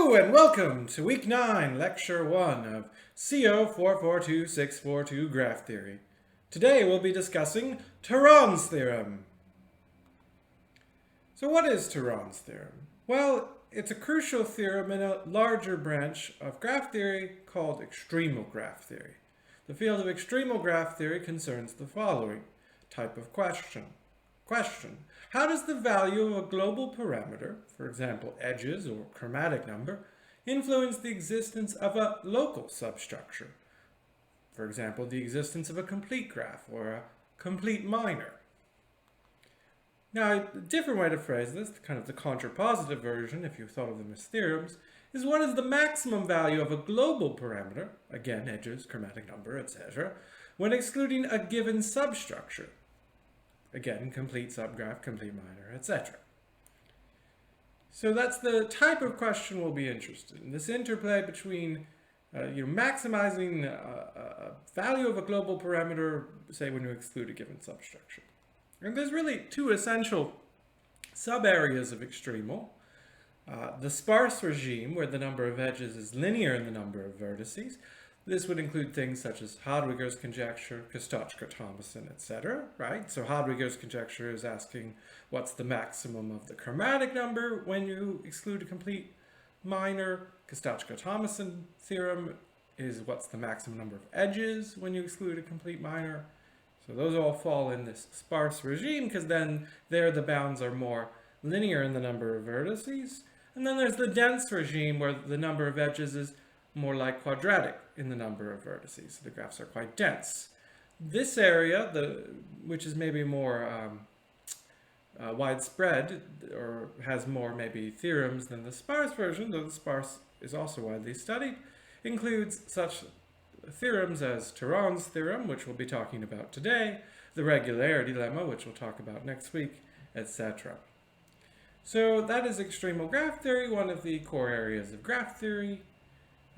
Hello and welcome to Week 9, Lecture 1 of CO 442642 Graph Theory. Today we'll be discussing Turan's theorem. So what is Turan's theorem? Well, it's a crucial theorem in a larger branch of graph theory called extremal graph theory. The field of extremal graph theory concerns the following type of question. How does the value of a global parameter, for example edges or chromatic number, influence the existence of a local substructure? For example, the existence of a complete graph or a complete minor. Now, a different way to phrase this, kind of the contrapositive version, if you thought of them as theorems, is what is the maximum value of a global parameter, again edges, chromatic number, etc., when excluding a given substructure? Again, complete subgraph, complete minor, etc. So that's the type of question we'll be interested in. This interplay between maximizing a value of a global parameter, say when you exclude a given substructure. And there's really two essential sub-areas of extremal. The sparse regime, where the number of edges is linear in the number of vertices. This would include things such as Hadwiger's conjecture, Kostochka-Thomason, etc. Right? So Hadwiger's conjecture is asking what's the maximum of the chromatic number when you exclude a complete minor. Kostochka-Thomason theorem is what's the maximum number of edges when you exclude a complete minor. So those all fall in this sparse regime because then there the bounds are more linear in the number of vertices. And then there's the dense regime where the number of edges is more like quadratic in the number of vertices. So the graphs are quite dense. This area, which is maybe more widespread or has more maybe theorems than the sparse version, though the sparse is also widely studied, includes such theorems as Turan's theorem, which we'll be talking about today, the regularity lemma, which we'll talk about next week, etc. So that is extremal graph theory, one of the core areas of graph theory.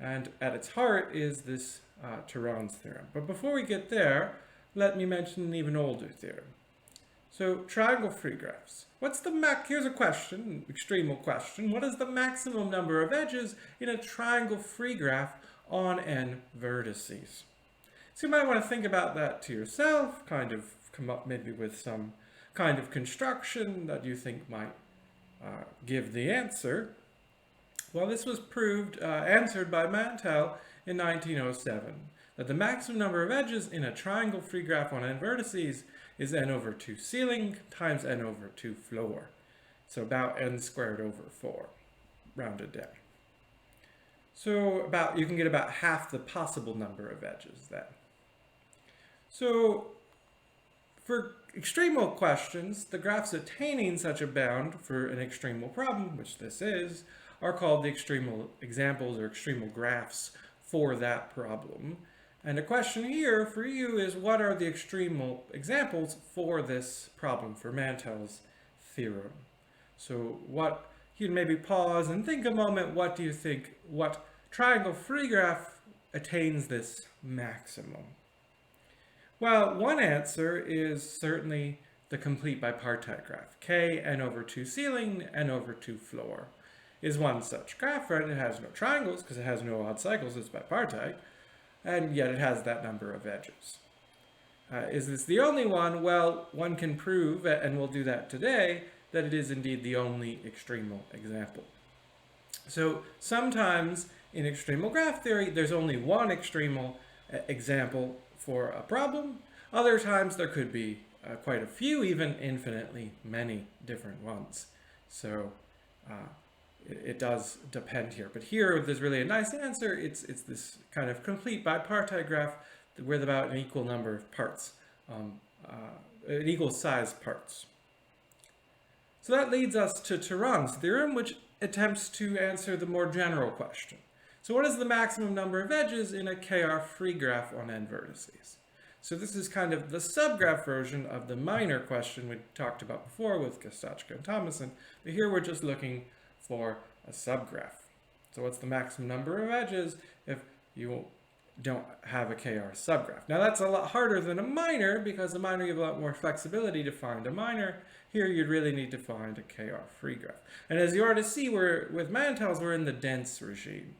And at its heart is this Turan's theorem. But before we get there, let me mention an even older theorem. So triangle free graphs. Here's a question, extremal question. What is the maximum number of edges in a triangle free graph on n vertices? So you might want to think about that to yourself, kind of come up maybe with some kind of construction that you think might give the answer. Well, this was answered by Mantel in 1907, that the maximum number of edges in a triangle free graph on n vertices is n over 2 ceiling times n over 2 floor. So about n squared over 4, rounded down. So you can get about half the possible number of edges then. So for extremal questions, the graphs attaining such a bound for an extremal problem, which this is, are called the extremal examples or extremal graphs for that problem. And a question here for you is, what are the extremal examples for this problem, for Mantel's theorem? So you can maybe pause and think a moment, what do you think, what triangle free graph attains this maximum? Well, one answer is certainly the complete bipartite graph. K, n over 2 ceiling, n over 2 floor is one such graph, right? It has no triangles because it has no odd cycles, it's bipartite, and yet it has that number of edges. Is this the only one? Well, one can prove, and we'll do that today, that it is indeed the only extremal example. So sometimes in extremal graph theory, there's only one extremal example for a problem. Other times there could be quite a few, even infinitely many different ones. So it does depend here. But here, there's really a nice answer. It's this kind of complete bipartite graph with about an equal number of parts, an equal size parts. So that leads us to Turan's theorem, which attempts to answer the more general question. So what is the maximum number of edges in a KR free graph on n vertices? So this is kind of the subgraph version of the minor question we talked about before with Kostochka and Thomason, but here we're just looking for a subgraph. So what's the maximum number of edges if you don't have a KR subgraph. Now that's a lot harder than a minor, because a minor you have a lot more flexibility to find a minor. Here you'd really need to find a KR free graph. And as you already see, with Mantels, we're in the dense regime,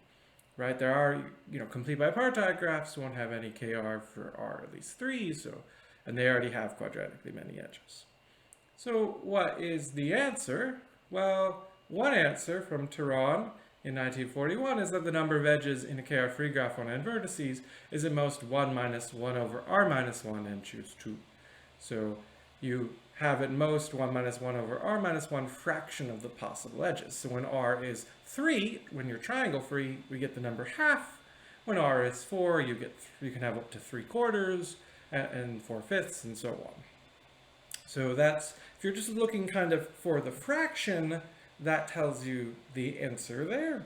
right? There are, complete bipartite graphs won't have any KR for R at least 3, and they already have quadratically many edges. So what is the answer? Well, one answer from Turan in 1941 is that the number of edges in a KR free graph on n vertices is at most 1 minus 1 over r minus 1 and choose 2. So you have at most 1 minus 1 over r minus 1 fraction of the possible edges. So when r is 3, when you're triangle free, we get the number half. When r is 4, you can have up to 3/4 and 4/5 and so on. So that's, if you're just looking kind of for the fraction, that tells you the answer there.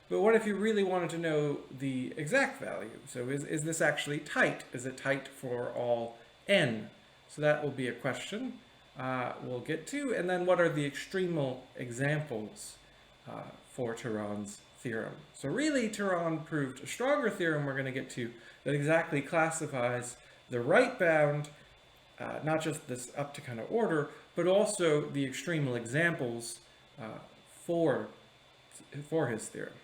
But what if you really wanted to know the exact value? So is this actually tight? Is it tight for all n? So that will be a question we'll get to. And then what are the extremal examples for Turan's theorem? So really, Turan proved a stronger theorem we're going to get to that exactly classifies the right bound, not just this up to kind of order, but also the extremal examples for his theorem.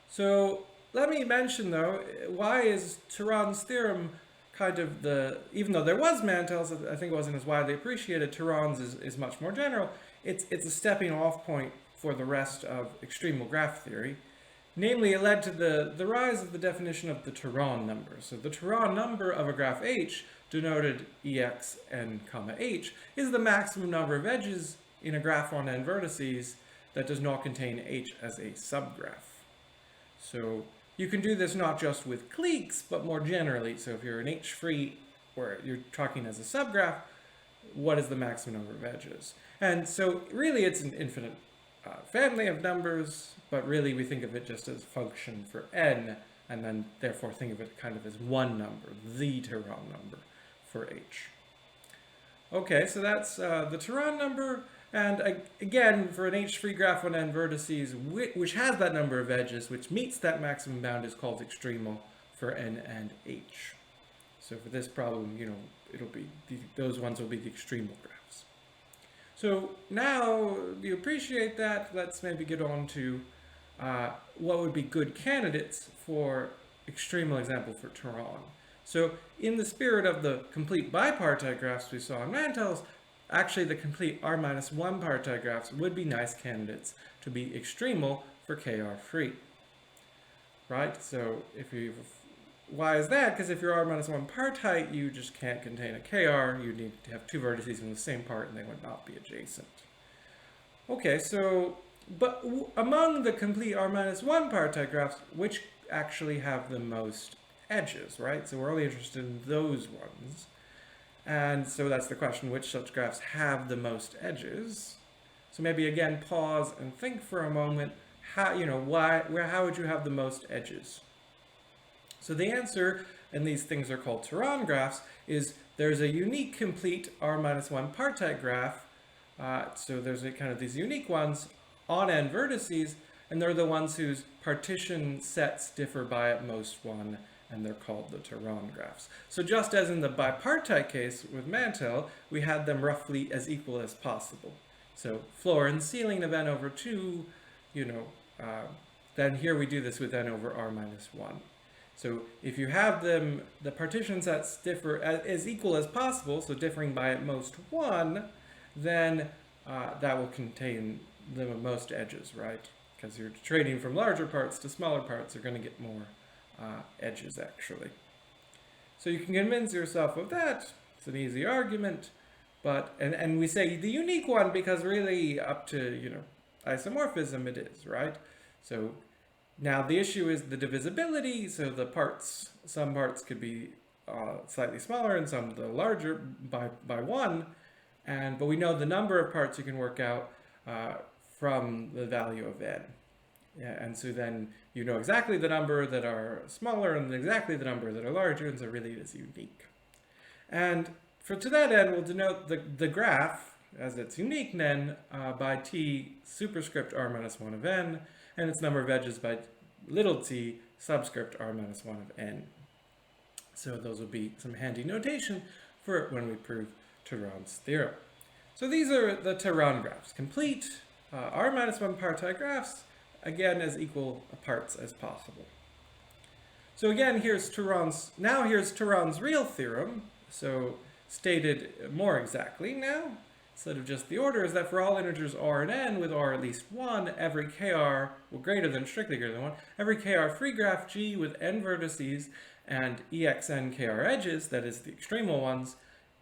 So let me mention, though, why is Turan's theorem kind of even though there was Mantel's, I think it wasn't as widely appreciated, Turan's is much more general. It's a stepping off point for the rest of extremal graph theory. Namely, it led to the rise of the definition of the Turan number. So the Turan number of a graph H, denoted Ex n comma H, is the maximum number of edges in a graph on n vertices that does not contain H as a subgraph. So you can do this not just with cliques, but more generally. So if you're an H-free, or you're talking as a subgraph, what is the maximum number of edges? And so really it's an infinite family of numbers, but really we think of it just as function for n, and then therefore think of it kind of as one number, the Turan number for H. Okay, so that's the Turan number. And again, for an H-free graph on n vertices, which has that number of edges, which meets that maximum bound, is called extremal for n and h. So for this problem, it'll be those ones will be the extremal graphs. So now you appreciate that, let's maybe get on to what would be good candidates for extremal example for Turan. So in the spirit of the complete bipartite graphs we saw in Mantel's, actually the complete r-1 partite graphs would be nice candidates to be extremal for KR free. Right? So why is that? Because if you're r-1 partite, you just can't contain a KR. You need to have two vertices in the same part and they would not be adjacent. Okay, so, but among the complete r-1 partite graphs, which actually have the most edges, right? So we're only interested in those ones. And so that's the question, which such graphs have the most edges? So maybe again, pause and think for a moment, how would you have the most edges? So the answer, and these things are called Turan graphs, is there's a unique complete r-1 partite graph. So there's kind of these unique ones on n vertices, and they're the ones whose partition sets differ by at most 1. And they're called the Turan graphs. So just as in the bipartite case with Mantel, we had them roughly as equal as possible. So floor and ceiling of n over 2, then here we do this with n over r-1. So if you have them, the partition sets differ as equal as possible, so differing by at most 1, then that will contain the most edges, right? Because you're trading from larger parts to smaller parts, you're going to get more edges actually. So you can convince yourself of that. It's an easy argument, but and we say the unique one because really up to isomorphism it is, right? So now the issue is the divisibility. So the parts, some parts could be slightly smaller and some larger by 1, but we know the number of parts you can work out from the value of n. Yeah, and so then you know exactly the number that are smaller and exactly the number that are larger, and so really it is unique. And to that end, we'll denote the graph as its unique then by t superscript r-1 of n, and its number of edges by little t subscript r minus 1 of n. So those will be some handy notation for when we prove Turan's theorem. So these are the Turan graphs. Complete r minus 1 parti graphs, again as equal parts as possible. So again, here's Turan's real theorem. So stated more exactly now, instead of just the order, is that for all integers r and n with r at least 1, every kr, well greater than, strictly greater than 1, every kr free graph G with n vertices and exn kr edges, that is the extremal ones,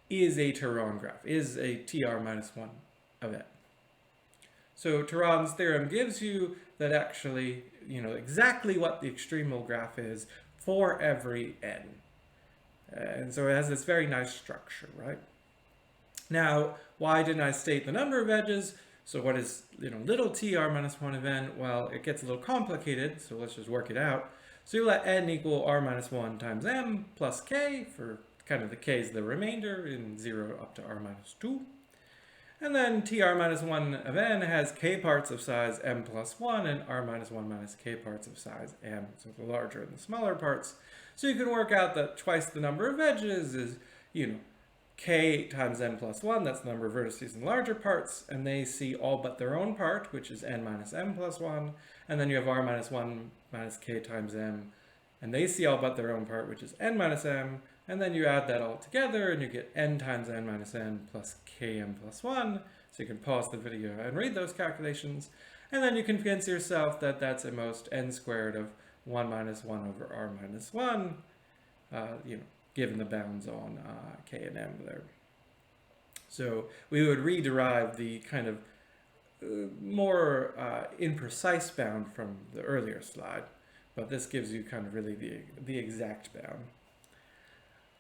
is a Turan graph, is a tr minus 1 of n. So Turan's theorem gives you that actually, exactly what the extremal graph is for every n. And so it has this very nice structure, right? Now, why didn't I state the number of edges? So what is, little tr minus 1 of n? Well, it gets a little complicated, so let's just work it out. So you let n equal r minus 1 times m plus k, for kind of the k is the remainder in 0 up to r minus 2. And then tr minus 1 of n has k parts of size m plus 1 and r minus 1 minus k parts of size m, so the larger and the smaller parts. So you can work out that twice the number of edges is, k times n plus 1, that's the number of vertices in larger parts, and they see all but their own part, which is n minus m plus 1, and then you have r minus 1 minus k times m, and they see all but their own part, which is n minus m, and then you add that all together, and you get n times n minus n plus km plus 1, so you can pause the video and read those calculations, and then you can convince yourself that that's at most n squared of 1 minus 1 over r minus 1, given the bounds on k and m there. So we would rederive the kind of more imprecise bound from the earlier slide, but this gives you kind of really the exact bound.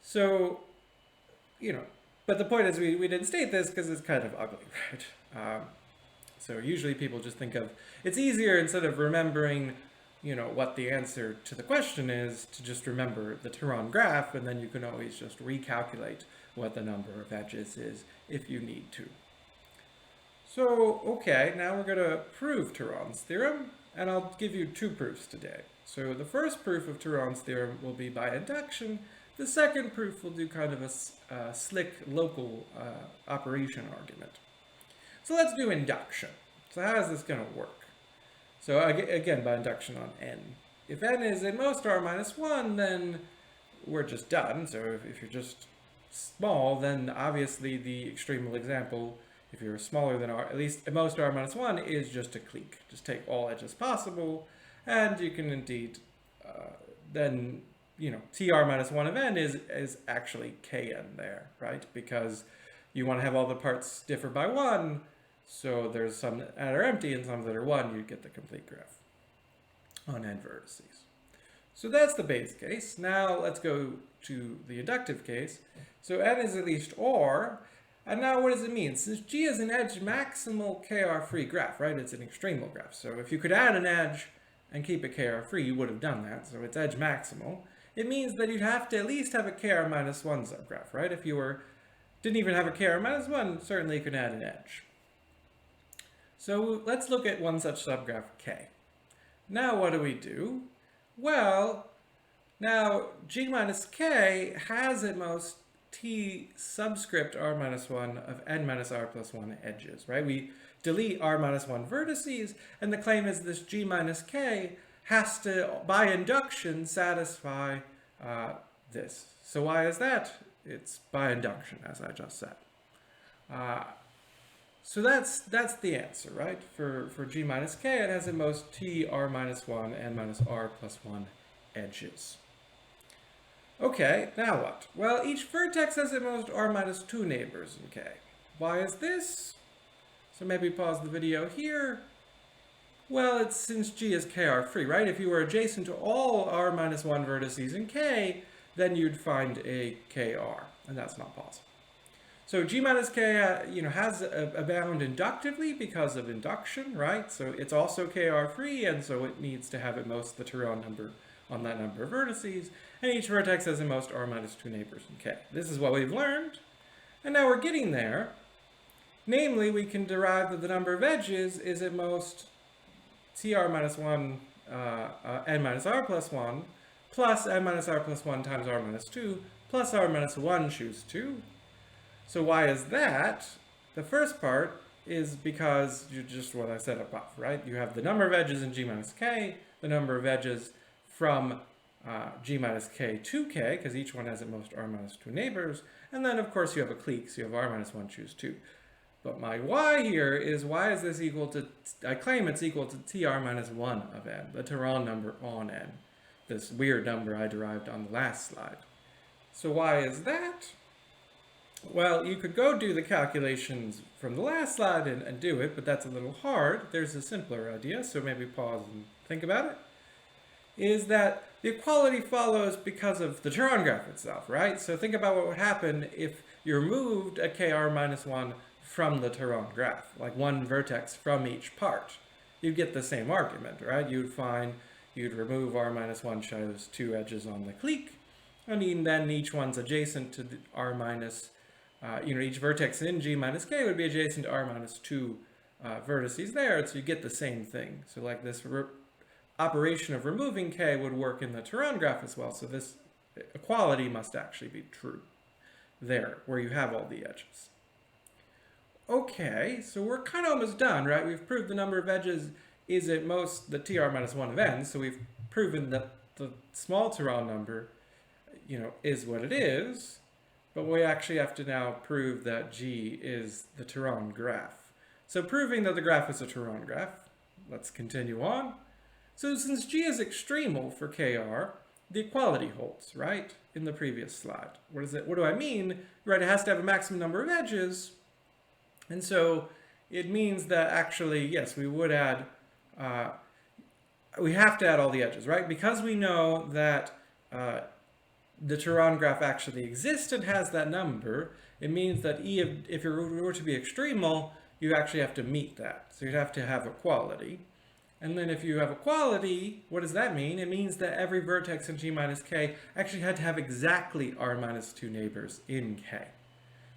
So, but the point is we didn't state this because it's kind of ugly, right? So usually people just think of, it's easier instead of remembering what the answer to the question is, to just remember the Turan graph, and then you can always just recalculate what the number of edges is if you need to. So, okay, now we're going to prove Turan's theorem, and I'll give you two proofs today. So the first proof of Turan's theorem will be by induction. The second proof will do kind of a slick local operation argument. So let's do induction. So how is this going to work? So again, by induction on n. If n is at most r minus 1, then we're just done. So if you're just small, then obviously the extremal example, if you're smaller than r, at least at most r minus 1, is just a clique. Just take all edges possible, and you can indeed then, tr minus 1 of n is actually kn there, right? Because you want to have all the parts differ by 1, so there's some that are empty and some that are 1, you get the complete graph on n vertices. So that's the base case. Now let's go to the inductive case. So n is at least r, and now what does it mean? Since G is an edge maximal kr free graph, right? It's an extremal graph. So if you could add an edge and keep it kr free, you would have done that. So it's edge maximal. It means that you'd have to at least have a kr minus 1 subgraph, right? If you didn't even have a kr minus 1, certainly you could add an edge. So let's look at one such subgraph k. Now what do we do? Well, now G minus k has at most t subscript r minus 1 of n minus r plus 1 edges, right? We delete r minus 1 vertices, and the claim is this G minus k has to, by induction, satisfy this. So why is that? It's by induction, as I just said. So that's the answer, right? For G minus k, it has at most t r minus 1 n minus r plus 1 edges. Okay, now what? Well, each vertex has at most r minus 2 neighbors in k. Why is this? So maybe pause the video here. Well, it's since G is kr free, right? If you were adjacent to all r minus 1 vertices in k, then you'd find a kr, and that's not possible. So G minus k, has a bound inductively because of induction, right? So it's also kr free, and so it needs to have at most the Turan number on that number of vertices, and each vertex has at most r minus 2 neighbors in k. This is what we've learned, and now we're getting there. Namely, we can derive that the number of edges is at most tr minus 1 n minus r plus 1 plus n minus r plus 1 times r minus 2 plus r minus 1 choose 2. So why is that? The first part is because you just what I said above, right? You have the number of edges in g minus k, the number of edges from g minus k to k, because each one has at most r minus 2 neighbors, and then of course you have a clique, so you have r minus 1 choose 2. But my y here is, why is this equal to, I claim it's equal to tr minus 1 of n, the Turan number on n, this weird number I derived on the last slide. So why is that? Well, you could go do the calculations from the last slide and do it, but that's a little hard. There's a simpler idea, so maybe pause and think about it. Is that the equality follows because of the Turan graph itself, right? So think about what would happen if you removed a kr minus 1 from the Turan graph, like one vertex from each part. You'd get the same argument, right? You'd remove r minus 1 shows 2 edges on the clique, and then each one's adjacent to the r minus, each vertex in g minus k would be adjacent to r minus 2 vertices there, so you get the same thing. So like this operation of removing k would work in the Turan graph as well, so this equality must actually be true there, where you have all the edges. Okay, so we're kind of almost done, right? We've proved the number of edges is at most the tr minus 1 of n, so we've proven that the small Turan number, is what it is, but we actually have to now prove that G is the Turan graph. So proving that the graph is a Turan graph, let's continue on. So since G is extremal for KR, the equality holds, right? In the previous slide. What do I mean? Right, it has to have a maximum number of edges. And so it means that actually, yes, we would add, we have to add all the edges, right? Because we know that the Turan graph actually exists and has that number, it means that if it were to be extremal, you actually have to meet that. So you'd have to have equality. And then if you have equality, what does that mean? It means that every vertex in G minus K actually had to have exactly R minus 2 neighbors in K.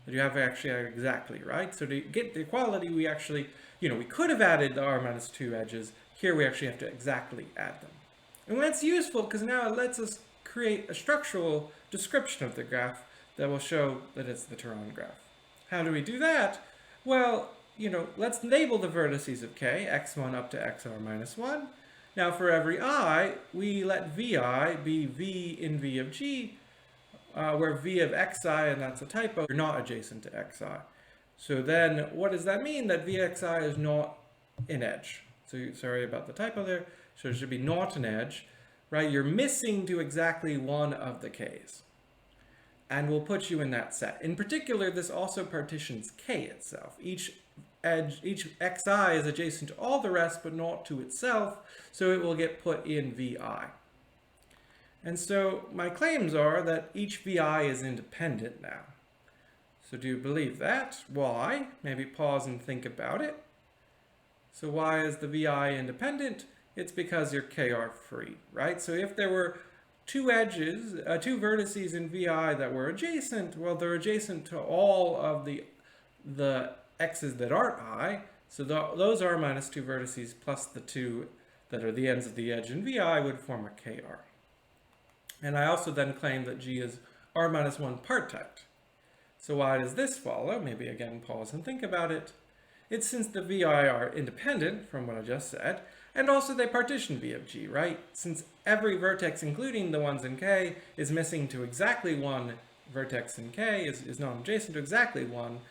That you have to actually have exactly, right? So to get the equality, we actually, we could have added the R minus 2 edges. Here we actually have to exactly add them. And that's useful because now it lets us create a structural description of the graph that will show that it's the Turan graph. How do we do that? Well, let's label the vertices of K, x1 up to xr minus 1. Now for every I, we let vi be v in v of g, where v of xi, and that's a typo, are not adjacent to xi. So then what does that mean? That vxi is not an edge. So sorry about the typo there. So it should be not an edge, right? You're missing to exactly one of the k's. And we'll put you in that set. In particular, this also partitions K itself. Each xi is adjacent to all the rest, but not to itself, so it will get put in vi. And so my claims are that each vi is independent now. So do you believe that? Why? Maybe pause and think about it. So why is the vi independent? It's because you're kr free, right? So if there were two vertices in vi that were adjacent, well, they're adjacent to all of the x's that aren't I, so those r minus 2 vertices plus the 2 that are the ends of the edge in vi would form a kr. And I also then claim that G is r minus 1 part-typed. So why does this follow? Maybe again pause and think about it. It's since the vi are independent from what I just said, and also they partition v of g, right? Since every vertex, including the ones in K, is missing to exactly one vertex in K, is not adjacent to exactly one,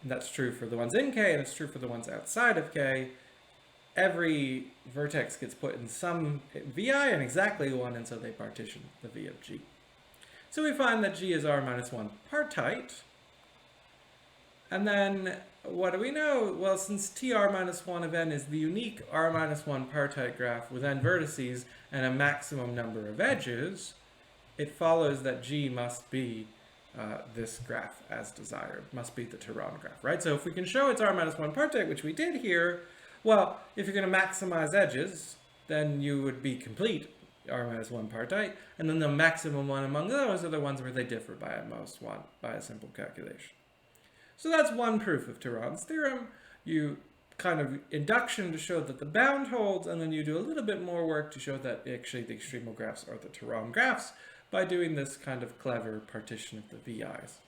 and that's true for the ones in K, and it's true for the ones outside of K. Every vertex gets put in some vi and exactly one, and so they partition the v of g. So we find that G is r minus 1 partite. And then what do we know? Well, since tr minus 1 of n is the unique r minus 1 partite graph with n vertices and a maximum number of edges, it follows that G must be this graph as desired, must be the Turan graph, right? So if we can show it's r minus 1 partite, which we did here, well, if you're going to maximize edges, then you would be complete r minus 1 partite, and then the maximum one among those are the ones where they differ by at most one, by a simple calculation. So that's one proof of Turan's theorem. You kind of induction to show that the bound holds, and then you do a little bit more work to show that actually the extremal graphs are the Turan graphs by doing this kind of clever partition of the VIs.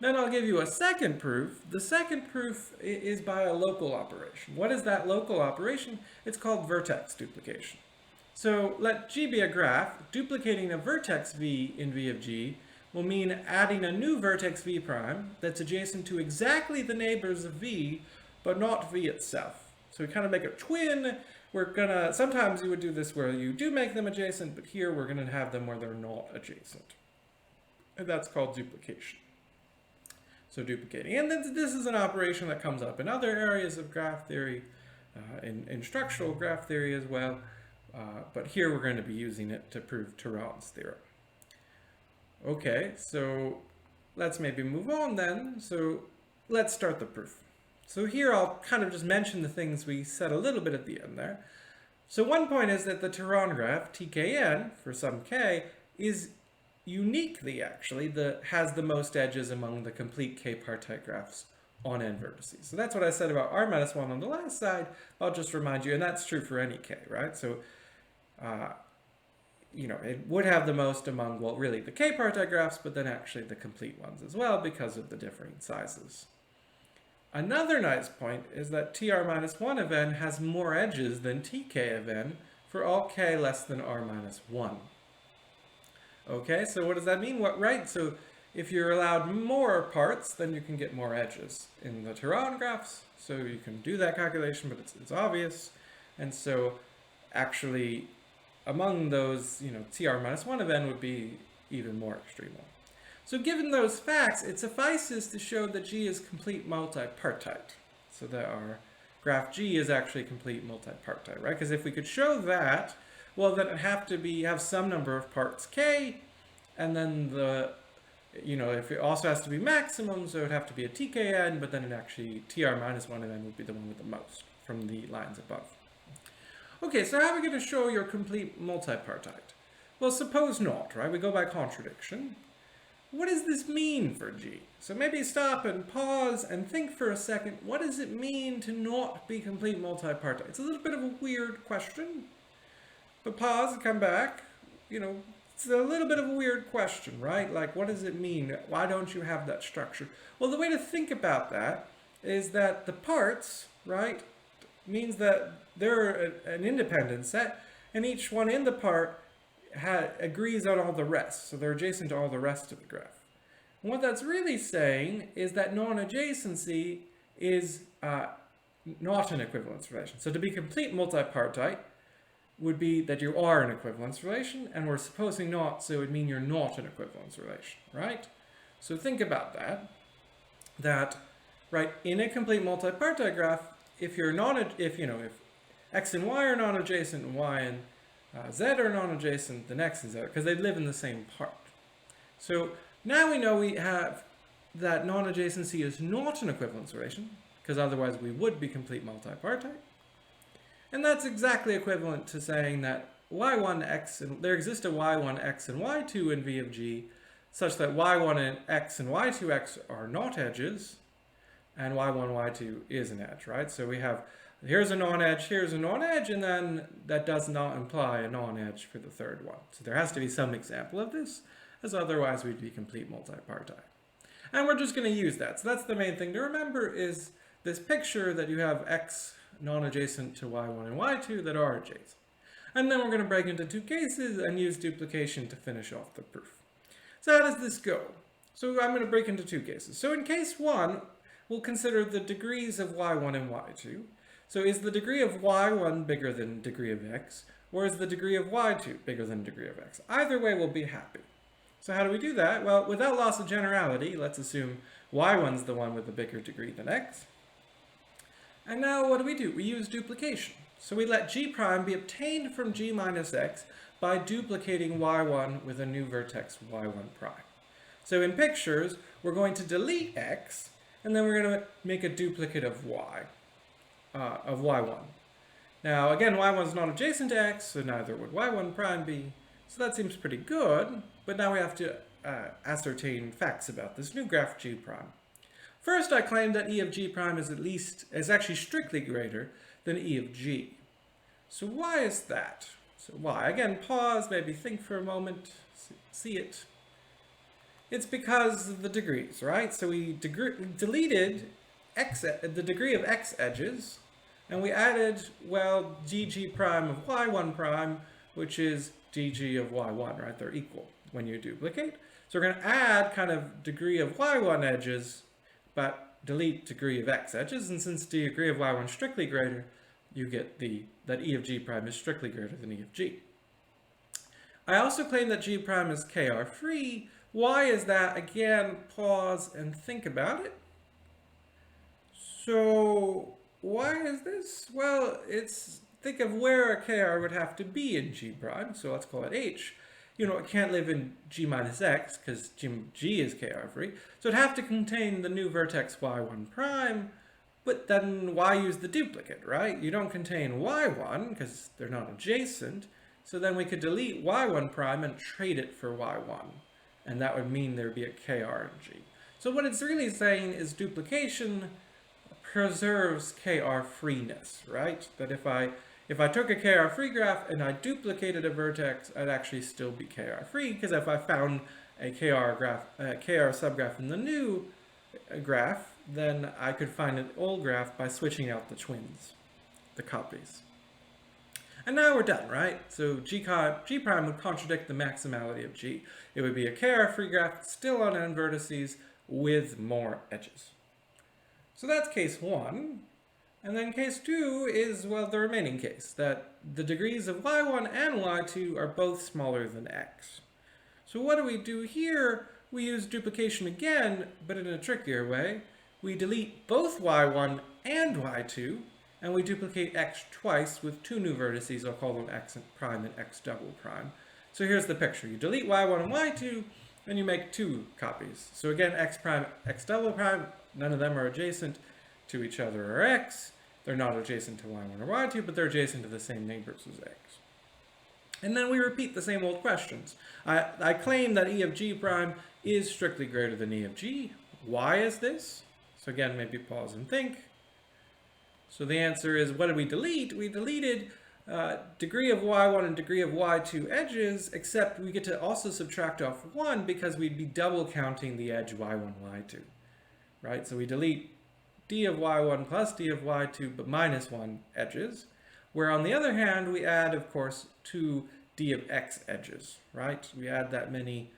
Then I'll give you a second proof. The second proof is by a local operation. What is that local operation? It's called vertex duplication. So let G be a graph. Duplicating a vertex V in V of G will mean adding a new vertex V prime that's adjacent to exactly the neighbors of V, but not V itself. So we kind of make a twin. Sometimes you would do this where you do make them adjacent, but here we're gonna have them where they're not adjacent. And that's called duplication. So duplicating. And this is an operation that comes up in other areas of graph theory, in structural graph theory as well. But here we're going to be using it to prove Turan's theorem. Okay, so let's maybe move on then. So let's start the proof. So here I'll kind of just mention the things we said a little bit at the end there. So one point is that the Turan graph, TKN, for some k, is uniquely actually has the most edges among the complete k-partite graphs on n vertices. So that's what I said about r-1 on the last side. I'll just remind you, and that's true for any k, right? So, it would have the most among, well, really the k-partite graphs, but then actually the complete ones as well because of the differing sizes. Another nice point is that tr-1 of n has more edges than tk of n for all k less than r-1. Okay, so what does that mean? Right, so if you're allowed more parts, then you can get more edges in the Turan graphs. So you can do that calculation, but it's obvious. And so actually, among those, tr-1 of n would be even more extremal. So given those facts, it suffices to show that G is complete multipartite. So that our graph G is actually complete multipartite, right? Because if we could show that, well, then it'd have to have some number of parts k, and then if it also has to be maximum, so it'd have to be a tkn, but then it actually, tr-1 of n would be the one with the most from the lines above. Okay, so how are we going to show your complete multipartite? Well, suppose not, right? We go by contradiction. What does this mean for G? So maybe stop and pause and think for a second, what does it mean to not be complete multipartite? It's a little bit of a weird question. But pause and come back, it's a little bit of a weird question, right? Like, what does it mean? Why don't you have that structure? Well, the way to think about that is that the parts, right, means that they're an independent set, and each one in the part agrees on all the rest, so they're adjacent to all the rest of the graph. And what that's really saying is that non-adjacency is not an equivalence relation. So to be complete multipartite would be that you are an equivalence relation, and we're supposing not, so it would mean you're not an equivalence relation, right? So think about that, right, in a complete multipartite graph, if x and y are non-adjacent and y and z are non-adjacent, then x and z, because they live in the same part. So now we know we have that non-adjacency is not an equivalence relation, because otherwise we would be complete multipartite. And that's exactly equivalent to saying that there exists a y1, x, and y2 in V of G, such that y1 and x and y2x are not edges, and y1, y2 is an edge, right? So we have, here's a non-edge, and then that does not imply a non-edge for the third one. So there has to be some example of this, as otherwise we'd be complete multipartite. And we're just going to use that. So that's the main thing to remember, is this picture that you have x non-adjacent to y1 and y2 that are adjacent. And then we're going to break into two cases and use duplication to finish off the proof. So how does this go? So I'm going to break into two cases. So in case 1, we'll consider the degrees of y1 and y2. So is the degree of y1 bigger than degree of x, or is the degree of y2 bigger than degree of x? Either way, we'll be happy. So how do we do that? Well, without loss of generality, let's assume y1's the one with the bigger degree than x. And now what do? We use duplication. So we let g prime be obtained from g minus x by duplicating y1 with a new vertex y1 prime. So in pictures, we're going to delete x, and then we're going to make a duplicate of y1. Now again, y1 is not adjacent to x, so neither would y1 prime be. So that seems pretty good, but now we have to ascertain facts about this new graph g prime. First, I claim that E of G prime is actually strictly greater than E of G. So why is that? So why? Again, pause, maybe think for a moment, see it. It's because of the degrees, right? So we deleted the degree of x edges, and we added, well, gg prime of y1 prime, which is gg of y1, right? They're equal when you duplicate. So we're going to add kind of degree of y1 edges, but delete degree of x edges. And since degree of y1 is strictly greater, you get that E of G prime is strictly greater than E of G. I also claim that G prime is KR free. Why is that? Again, pause and think about it. So why is this? Well, think of where a KR would have to be in G prime. So let's call it H. You know, it can't live in G minus X because G is KR free. So it'd have to contain the new vertex Y1 prime, but then why use the duplicate, right? You don't contain Y1 because they're not adjacent. So then we could delete Y1 prime and trade it for Y1. And that would mean there'd be a KR in G. So what it's really saying is duplication preserves KR freeness, right? That if I took a KR free graph and I duplicated a vertex, I'd actually still be KR free, because if I found a KR subgraph in the new graph, then I could find an old graph by switching out the twins, the copies. And now we're done, right? So G prime would contradict the maximality of G. It would be a KR free graph still on n vertices with more edges. So that's case 1. And then case 2 is, well, the remaining case, that the degrees of y1 and y2 are both smaller than x. So what do we do here? We use duplication again, but in a trickier way. We delete both y1 and y2, and we duplicate x twice with 2 new vertices. I'll call them x prime and x double prime. So here's the picture. You delete y1 and y2, and you make 2 copies. So again, x prime, x double prime, none of them are adjacent to each other or x. They're not adjacent to y1 or y2, but they're adjacent to the same neighbors as x. And then we repeat the same old questions. I claim that E of G prime is strictly greater than E of G. Why is this? So again, maybe pause and think. So the answer is, what did we delete? We deleted degree of y1 and degree of y2 edges, except we get to also subtract off 1 because we'd be double counting the edge y1, y2, right? So we delete d of y1 plus d of y2, but minus 1 edges, where on the other hand, we add, of course, 2 d of x edges, right? We add that many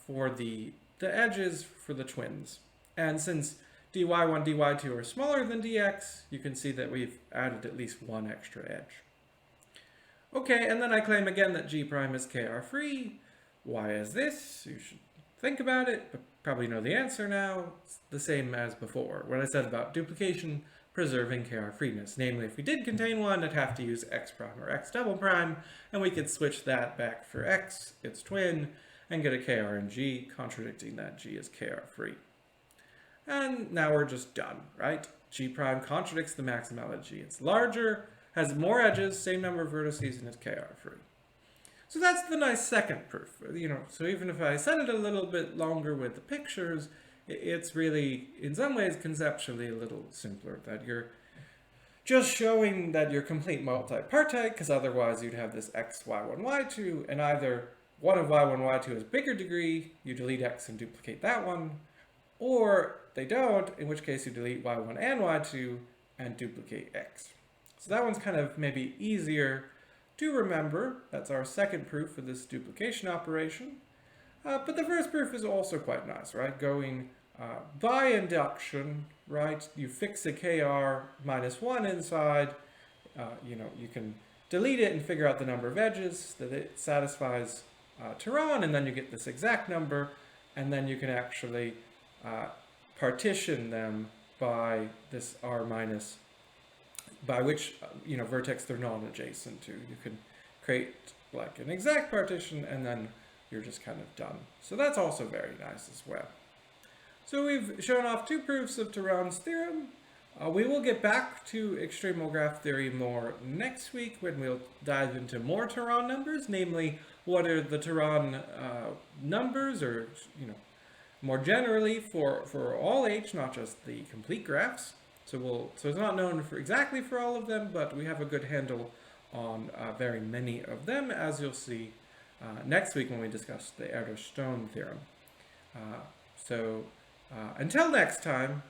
for the edges for the twins. And since dy1, dy2 are smaller than dx, you can see that we've added at least 1 extra edge. Okay, and then I claim again that G prime is KR free. Why is this? You should think about it, but probably know the answer now. It's the same as before, what I said about duplication preserving KR freeness. Namely, if we did contain one, I'd have to use x prime or x double prime, and we could switch that back for x, its twin, and get a KR in G, contradicting that G is KR free. And now we're just done, right? G prime contradicts the maximality of G. It's larger, has more edges, same number of vertices, and it's KR free. So that's the nice second proof. You know, so even if I said it a little bit longer with the pictures, it's really, in some ways, conceptually a little simpler, that you're just showing that you're complete multipartite, because otherwise you'd have this x, y1, y2, and either one of y1, y2 has bigger degree, you delete x and duplicate that one, or they don't, in which case you delete y1 and y2 and duplicate x. So that one's kind of maybe easier to remember. That's our second proof for this duplication operation. But the first proof is also quite nice, right? Going by induction, right? You fix a KR minus 1 inside. You know, you can delete it and figure out the number of edges that it satisfies Turan, and then you get this exact number, and then you can actually partition them by this R minus, by which, you know, vertex they're non-adjacent to. You can create like an exact partition, and then you're just kind of done. So that's also very nice as well. So we've shown off 2 proofs of Turan's theorem. We will get back to extremal graph theory more next week, when we'll dive into more Turan numbers, namely what are the Turan numbers, or, you know, more generally for all H, not just the complete graphs. So it's not known exactly for all of them, but we have a good handle on very many of them, as you'll see next week when we discuss the Erdo-Stone theorem. Until next time,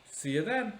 see you then.